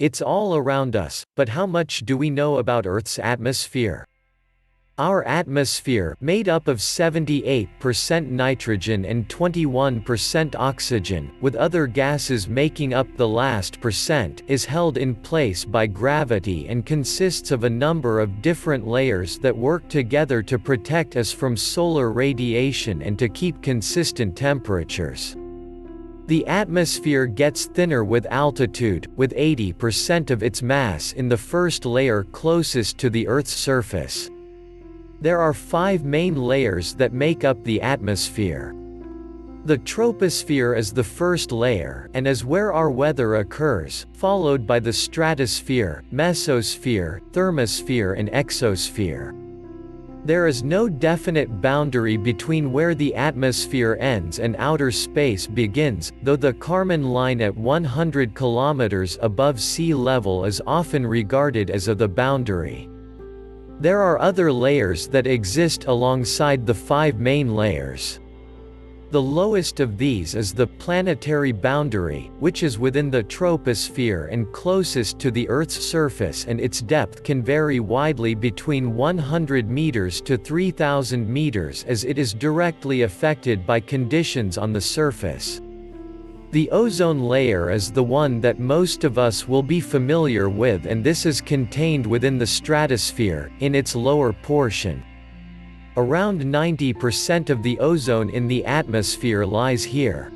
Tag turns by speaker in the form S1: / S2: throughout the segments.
S1: It's all around us, but how much do we know about Earth's atmosphere? Our atmosphere, made up of 78% nitrogen and 21% oxygen, with other gases making up the last percent, is held in place by gravity and consists of a number of different layers that work together to protect us from solar radiation and to keep consistent temperatures. The atmosphere gets thinner with altitude, with 80% of its mass in the first layer closest to the Earth's surface. There are 5 main layers that make up the atmosphere. The troposphere is the first layer, and is where our weather occurs, followed by the stratosphere, mesosphere, thermosphere and exosphere. There is no definite boundary between where the atmosphere ends and outer space begins, though the Kármán line at 100 km above sea level is often regarded as the boundary. There are other layers that exist alongside the 5 main layers. The lowest of these is the planetary boundary, which is within the troposphere and closest to the Earth's surface, and its depth can vary widely between 100 meters to 3,000 meters as it is directly affected by conditions on the surface. The ozone layer is the one that most of us will be familiar with, and this is contained within the stratosphere, in its lower portion. Around 90% of the ozone in the atmosphere lies here.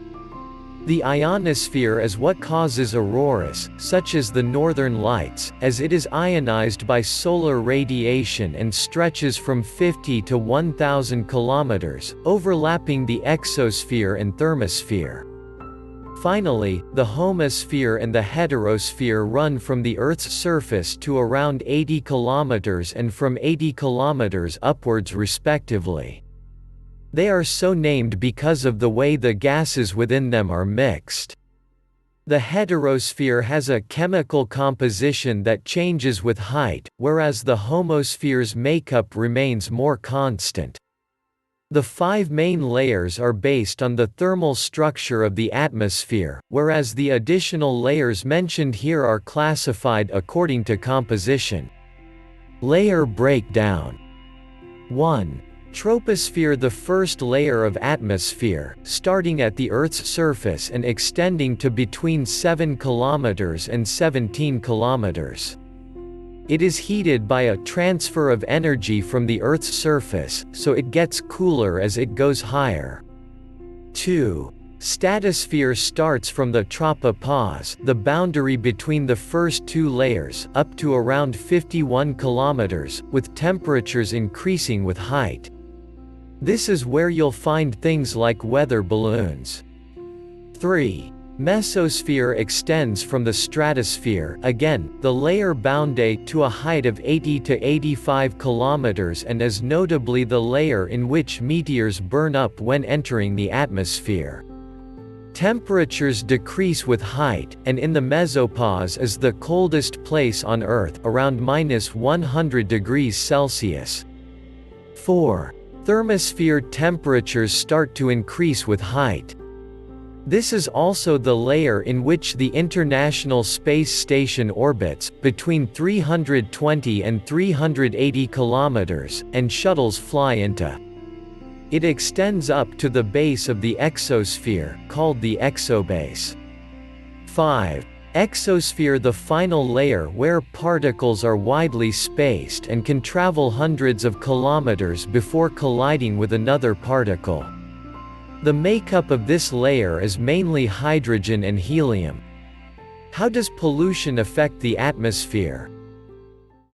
S1: The ionosphere is what causes auroras, such as the northern lights, as it is ionized by solar radiation and stretches from 50 to 1,000 kilometers, overlapping the exosphere and thermosphere. Finally, the homosphere and the heterosphere run from the Earth's surface to around 80 km and from 80 km upwards respectively. They are so named because of the way the gases within them are mixed. The heterosphere has a chemical composition that changes with height, whereas the homosphere's makeup remains more constant. The 5 main layers are based on the thermal structure of the atmosphere, whereas the additional layers mentioned here are classified according to composition. Layer breakdown. 1. Troposphere. The first layer of atmosphere, starting at the Earth's surface and extending to between 7 km and 17 km. It is heated by a transfer of energy from the Earth's surface, so it gets cooler as it goes higher. 2. Stratosphere starts from the tropopause, the boundary between the first 2 layers, up to around 51 km, with temperatures increasing with height. This is where you'll find things like weather balloons. 3. Mesosphere extends from the stratosphere, again, the layer bounded to a height of 80 to 85 km and is notably the layer in which meteors burn up when entering the atmosphere. Temperatures decrease with height, and in the mesopause is the coldest place on Earth, around -100 degrees Celsius. 4. Thermosphere. Temperatures start to increase with height. This is also the layer in which the International Space Station orbits, between 320 and 380 km, and shuttles fly into. It extends up to the base of the exosphere, called the exobase. 5. Exosphere. The final layer where particles are widely spaced and can travel hundreds of kilometers before colliding with another particle. The makeup of this layer is mainly hydrogen and helium. How does pollution affect the atmosphere?